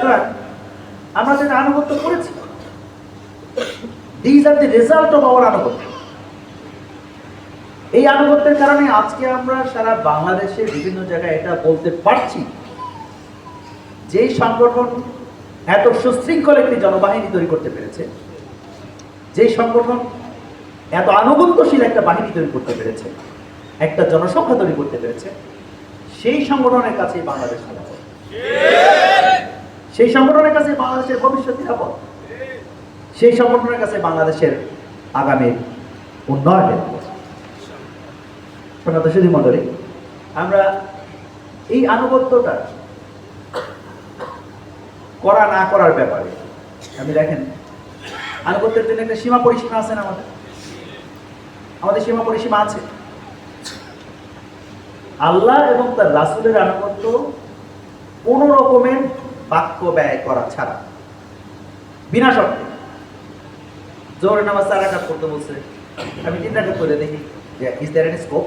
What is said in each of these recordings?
সুতরাং আমরা যেটা আনুগত্য করেছি, this are the result of our আনুগত্য। এই আনুগত্যের কারণে আজকে আমরা সারা বাংলাদেশের বিভিন্ন জায়গায় এটা বলতে পারছি, যেই সংগঠন এত সুশৃঙ্খল একটি জনবাহিনী তৈরি করতে পেরেছে, যেই সংগঠন এত আনুগত্যশীল একটা বাহিনী তৈরি করতে পেরেছে, একটা জনসংখ্যা তৈরি করতে পেরেছে, সেই সংগঠনের কাছে বাংলাদেশ নিরাপদ। সেই সংগঠনের কাছে বাংলাদেশের ভবিষ্যৎ নিরাপদ। সেই সংগঠনের কাছে বাংলাদেশের আগামী উন্নয়নের সনাতনী মণ্ডলী, আমরা এই আনুগত্যটা করা না করার ব্যাপারে আমি দেখেন, আনুগত্যের জন্য একটা সীমা পরিসীমা আছে না? আমাদের সীমা পরিসীমা আছে। আল্লাহ এবং তার রাসূলের আনুগত্য কোন রকমের বাক্য ব্যয় করা ছাড়া, বিনা শর্তে। জোহরের নামাজ 4 রাকাত করতে বলছে, আমি 3 রাকাত করে দেখি, ইজ দেয়ার এনি স্কোপ?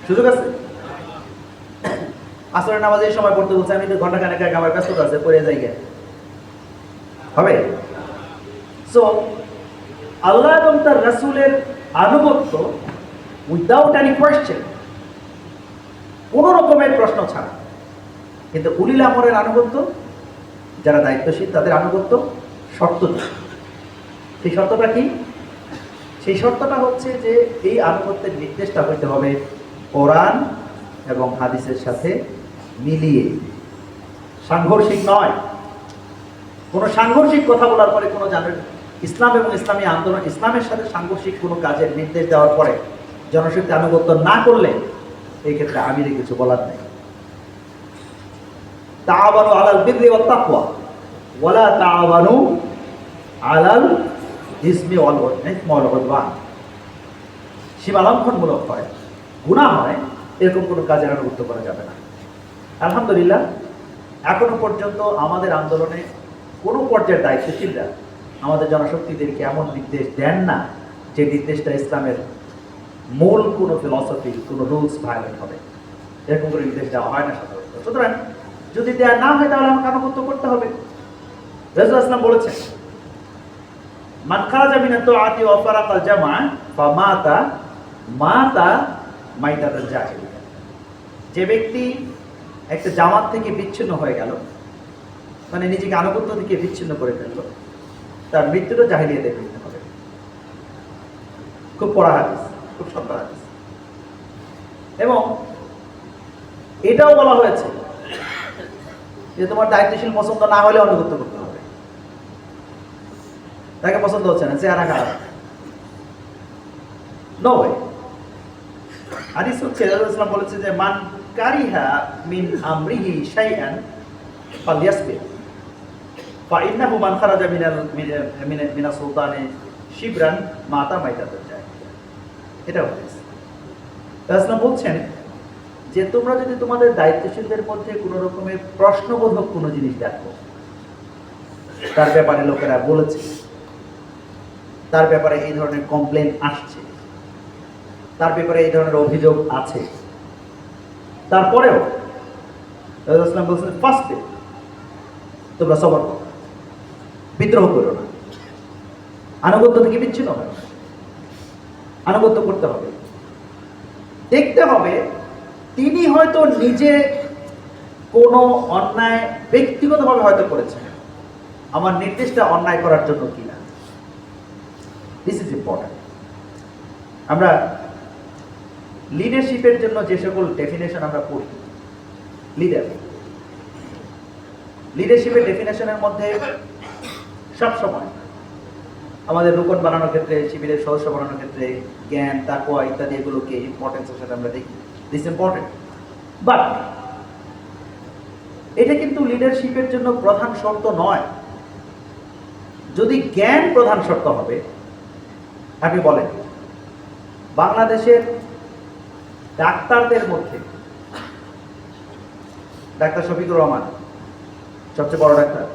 সুযোগ আছে? আসরের নামাজ এই সময় পড়তে বলছে, আমি তো ঘন্টা খানেক আগে আমার ব্যস্ততা আছে, পড়ে যাই গে, হবে? সো আল্লাহ এবং তার রাসূলের আনুগত্য উইদাউট এনি কোয়েশ্চেন, কোন রকমের প্রশ্ন ছাড়া। কিন্তু উলিল আমরের আনুগত্য, যারা দায়িত্বশীল তাদের আনুগত্য শর্ত। সেই শর্তটা কি? সেই শর্তটা হচ্ছে যে এই আনুগত্যের নির্দেশটা হইতে হবে কোরআন এবং হাদিসের সাথে মিলিয়ে, সাংঘর্ষিক নয়। কোনো সাংঘর্ষিক কথা বলার পরে কোনো জানেন ইসলাম এবং ইসলামী আন্দোলন, ইসলামের সাথে সাংঘর্ষিক কোনো কাজের নির্দেশ দেওয়ার পরে জনশক্তি আনুগত্য না করলে এই ক্ষেত্রে আমিরে কিছু বলার নেই। তাআওয়ানু আলাল বিররি ওয়াত তাকওয়া ওয়ালা তাআওয়ানু আলাল ইসমি ওয়াল উদওয়ান। সীমালঙ্ঘনমূলক হয়, গুনাহ হয়, এরকম কোনো কাজের আনুগত্য করা যাবে না। আলহামদুলিল্লাহ, এখনো পর্যন্ত আমাদের আন্দোলনে কোনো পর্যায়ের দায়িত্বশীলরা আমাদের জনশক্তিদেরকে এমন নির্দেশ দেন না যে নির্দেশটা ইসলামের মূল কোনো ফিলসফি, কোনো রুলস ভায়োলেট হবে, এরকম করে নির্দেশ দেওয়া হয় না সাধারণত। সুতরাং যদি দেওয়া না হয় তাহলে আমাকে আনুগত্য করতে হবে। রাসূলুল্লাহ সাল্লাল্লাহু আলাইহি ওয়াসাল্লাম বলেছেন, মান খারাজা মিনাত তাআতি ওয়া ফারাকাল জামা ফামাতা মাতা মাইতাতাল জাহিলিয়া। যে ব্যক্তি একটা জামাত থেকে বিচ্ছিন্ন হয়ে গেল, মানে নিজেকে আনুগত্য থেকে বিচ্ছিন্ন করে ফেলল, তার মৃত্যুটা জাহিলিয়াতের মৃত্যু হবে। খুব পড়া হাদিস, খুব সত্য হাদিস। এবং এটাও বলা হয়েছে যে তোমার দায়িত্বশীল পছন্দ না হলে আনুগত্য করতে হবে। তাকে পছন্দ হচ্ছে না, চেহারা খারাপ, নো ওয়ে। হাদিস হচ্ছে রাসূলুল্লাহ সাল্লাল্লাহু আলাইহি ওয়াসাল্লাম বলেছে যে মান কারিহা মিন আমরিহি শাইআন ফালইয়াসবির ফাইন্নাহু মান খারাজা মিনাস সুলতানি শিবরান মাতা মাইতাতাল জাহিলিয়া। এটা হাদিস। রাসূলুল্লাহ বলছেন যে তোমরা যদি তোমাদের দায়িত্বশীলদের মধ্যে কোনো রকমের প্রশ্নবোধক কোনো জিনিস দেখো, তার ব্যাপারে লোকেরা বলেছে, তার ব্যাপারে এই ধরনের কমপ্লেন আসছে, তার ব্যাপারে এই ধরনের অভিযোগ আছে, তারপরেও রাসূলুল্লাহ বলছেন ফার্স্টে তোমরা সবর করো, বিদ্রোহ করো না, আনুগত্য থেকে বিচ্ছিন্ন হবে না, আনুগত্য করতে হবে। দেখতে হবে তিনি হয়তো নিজে কোনো অন্যায় ব্যক্তিগতভাবে হয়তো করেছেন, আমার নির্দেশটা অন্যায় করার জন্য কিনা। This is important. আমরা লিডারশিপের জন্য যে সকল ডেফিনেশন আমরা পড়ি, লিডারশিপের ডেফিনেশনের মধ্যে সবসময় আমাদের রুকন বানানোর ক্ষেত্রে, শিবিরের সদস্য বানানোর ক্ষেত্রে জ্ঞান, তাকওয়া ইত্যাদি এগুলোকে ইম্পর্টেন্সের সাথে আমরা দেখি। দিস ইম্পর্টেন্ট, বাট এটা কিন্তু লিডারশিপের জন্য প্রধান শর্ত নয়। যদি জ্ঞান প্রধান শর্ত হবে, আপনি বলেন বাংলাদেশের ডাক্তারদের মধ্যে ডাক্তার শফিকুর রহমান সবচেয়ে বড় ডাক্তার,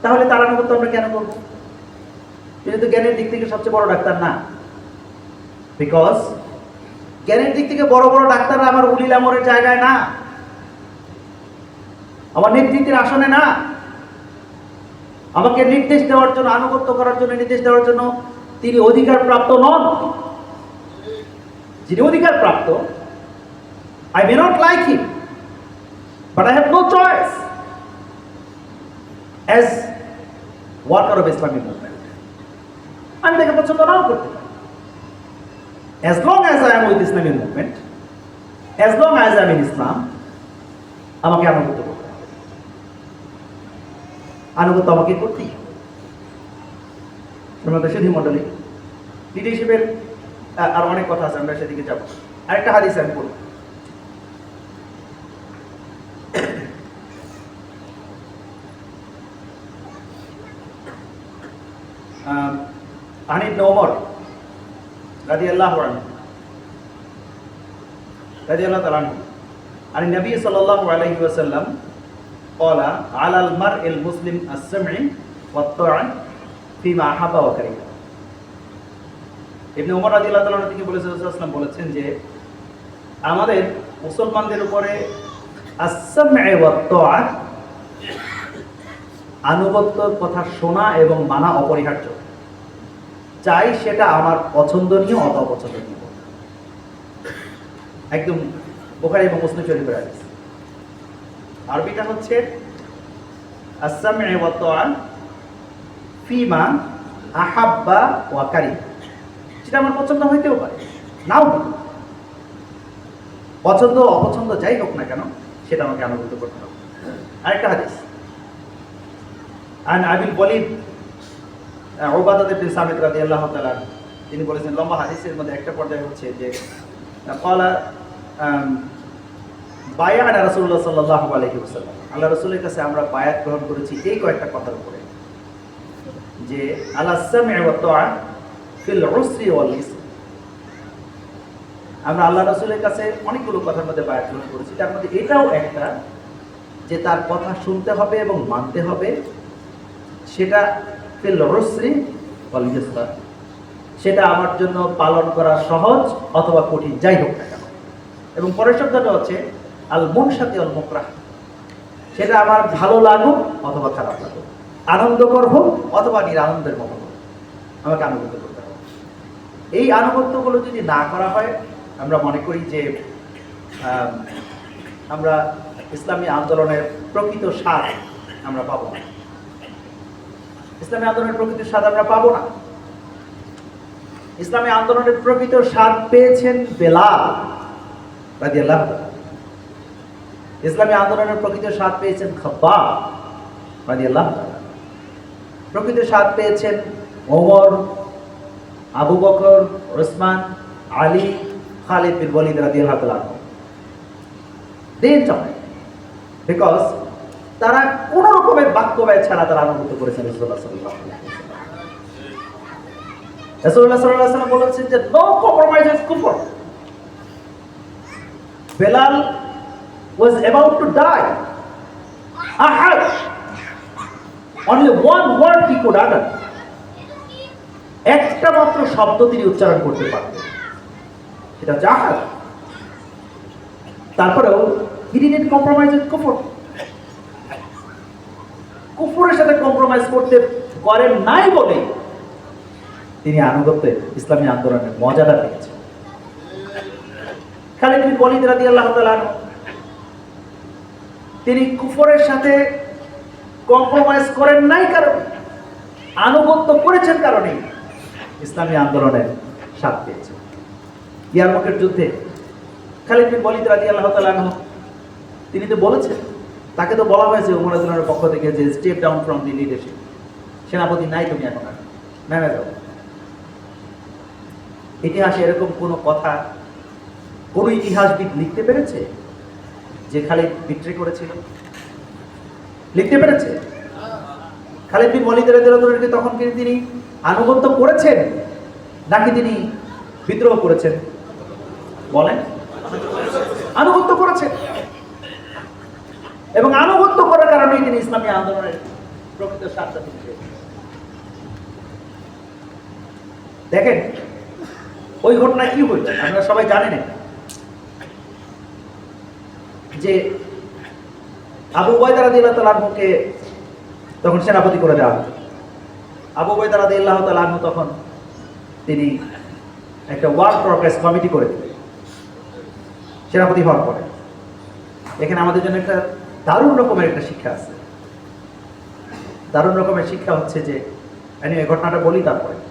তাহলে তার আনুগত্য আমরা কেন করবো? তিনি তো জ্ঞানের দিক থেকে সবচেয়ে বড় ডাক্তার না। বিকজ জ্ঞানের দিক থেকে বড় বড় ডাক্তাররা আমার উলিল আমরের জায়গায় না। আমার নেতৃত্বের আসনে না। আমাকে নির্দেশ দেওয়ার জন্য, আনুগত্য করার জন্য, নির্দেশ দেওয়ার জন্য তিনি অধিকার প্রাপ্ত নন। যিনি অধিকার প্রাপ্ত, I may not like him, but I have no choice as worker of Islamic movement. আমি তাকে পছন্দ নাও করতে পারি। As long as I am with Islamic movement, as long as I am in Islam, আমাকে আনুগত্য করতে হবে। আনুগত্য আমাকে করতেই হবে। আমাদের সুধী মণ্ডলী, লিডারশিপের আর অনেক কথা আছে, আমরা সেদিকে যাব। আরেকটা হাদিস আমি বলব। عن ابن عمر رضي الله تعالى عنه عن النبي صلى الله عليه وسلم قال على المرء المسلم السمع والطاعة فيما أحب وكره। ইবনে উমর রাদিয়াল্লাহু তাআলা থেকে বলেছেন যে আমাদের মুসলমানদের উপরে আস-সাম'উ ওয়াত তাআ, আনুগত্যর কথা শোনা এবং মানা অপরিহার্য। চাই সেটা আমার পছন্দনীয় অথবা অপছন্দনীয়। একদম বুখারী এবং মুসলিম শরীফের হাদিস। আরবিটা হচ্ছে আস-সাম'উ ওয়াত তাআ ফিমা আহাব্বা ওয়া কারিহা। সেটা আমার পছন্দ হইতেও পারে, নাও হতে পারে। পছন্দ অপছন্দ যাই হোক না কেন, সেটা আমাকে আনুগত্য করতে হবে। আরেকটা হাদিস, আন আবিল ওয়ালিদ উবাদা ইবনে সামিত রাদিয়াল্লাহু তাআলা, তিনি বলেছেন, লম্বা হাদিসের মধ্যে একটা পর্যায়ে হচ্ছে যে ক্বালা বায়ানা রাসূলুল্লাহ সাল্লাল্লাহু আলাইহি ওয়াসাল্লাম, আল্লাহ রাসূলের কাছে আমরা বায়াত গ্রহণ করেছি এই কয়েকটা কথার উপরে, যে আলা সাম'i ওয়া তাআ ফিল উসরি ওয়াল ইসর। আমরা আল্লাহ রাসূলের কাছে অনেকগুলো কথার মধ্যে বায়াত গ্রহণ করেছি, তার মধ্যে এটাও একটা, যে তার কথা শুনতে হবে এবং মানতে হবে, সেটা ফিল উসরি ওয়াল ইসর, সেটা আমার জন্য পালন করা সহজ অথবা কঠিন যাই হোক না কেন। এবং পরের শব্দটা হচ্ছে আল মুনশাতি ওয়াল মুকরাহ, সেটা আমার ভালো লাগুক অথবা খারাপ লাগুক, আনন্দকর হোক অথবা নিরানন্দের মতো হোক, আমাকে আনুগত্য করতে হবে। এই আনুগত্যগুলো যদি না করা হয়, আমরা মনে করি যে আমরা ইসলামী আন্দোলনের প্রকৃত স্বাদ আমরা পাবো না। ইসলামী আন্দোলনের প্রকৃত স্বাদ আমরা পাবো না। ইসলামী আন্দোলনের প্রকৃত স্বাদ পেয়েছেন বেলাল রাদিয়াল্লাহু তাআলা। ইসলামী আন্দোলনের প্রকৃত স্বাদ পেয়েছেন খাব্বাব রাদিয়াল্লাহু তাআলা। প্রকৃত স্বাদ পেয়েছেন ওমর, আবু বকর, উসমান, আলী, খালিদ বিন ওয়ালিদ রাদিয়াল্লাহু তাআলা। দেন চায় বিকজ তারা কোন রকমের বাক্য ব্যয় ছাড়া তারা আনুগত্য করেছেন রাসূলুল্লাহ সাল্লাল্লাহু আলাইহি ওয়াসাল্লাম। রাসূলুল্লাহ সাল্লাল্লাহু আলাইহি ওয়াসাল্লাম বলেছেন যে নো কম্প্রোমাইজ ইজ কুফর। Belal was about to die. Ahad, only one word he could utter. একটা মাত্র শব্দ তিনি উচ্চারণ করতে পারতেন, সেটা জাহাদ। তারপরেও he didn't compromise with কুফর। কুফরের সাথে কম্প্রোমাইজ করতে করেন নাই বলে তিনি আনুগত্যে ইসলামী আন্দোলনের মজাটা পেয়েছেন। খালিদ বিন ওয়ালিদ রাদিয়াল্লাহু তাআলা তিনি কুফরের সাথে কম্প্রোমাইজ করেন নাই কারণ, আনুগত্য করেছেন কারণে ইসলামী আন্দোলনের স্বাদ পেয়েছেন। ইয়ারমুকের যুদ্ধে খালিদ বিন ওয়ালিদ রাদিয়াল্লাহু তাআলা তিনি তো বলেছেন, তাকে তো বলা হয়েছে উমর রাদিয়াল্লাহু পক্ষ থেকে যে step down from the leadership, সেনাপতি নাই তুমি এখন আর নেমে যাও। ইতিহাসে এরকম কোনো কথা কোন ইতিহাসবিদ লিখতে পেরেছে যে খালিদ বিট্রে করেছিল? লিখতে পেরেছে? খালিদ বিন ওয়ালিদ রাদিয়াল্লাহু তাআলা তখন কি তিনি আনুগত্য করেছেন নাকি তিনি বিদ্রোহ করেছেন? বলেন, আনুগত্য করেছেন। এবং আনুগত্য করার কারণেই তিনি ইসলামী আন্দোলনের প্রকৃত স্বাদটা পেয়েছেন। দেখেন ওই ঘটনা কি হইল আপনারা সবাই জানেন, যে আবু উবাইদা রাদিয়াল্লাহু তাআলা আনহুকে তখন সেনাপতি করে দেওয়া হলো। আবু উবাইদা রাদিয়াল্লাহু তাআলা আনহু তখন তিনি একটা ওয়ার্ক প্রগ্রেস কমিটি করে দিলেন সেনাপতি হওয়ার পরে। এখানে আমাদের জন্য একটা দারুণ রকমের একটা শিক্ষা আছে। দারুণ রকমের শিক্ষা হচ্ছে যে, আমি এই ঘটনাটা বলি তারপরে।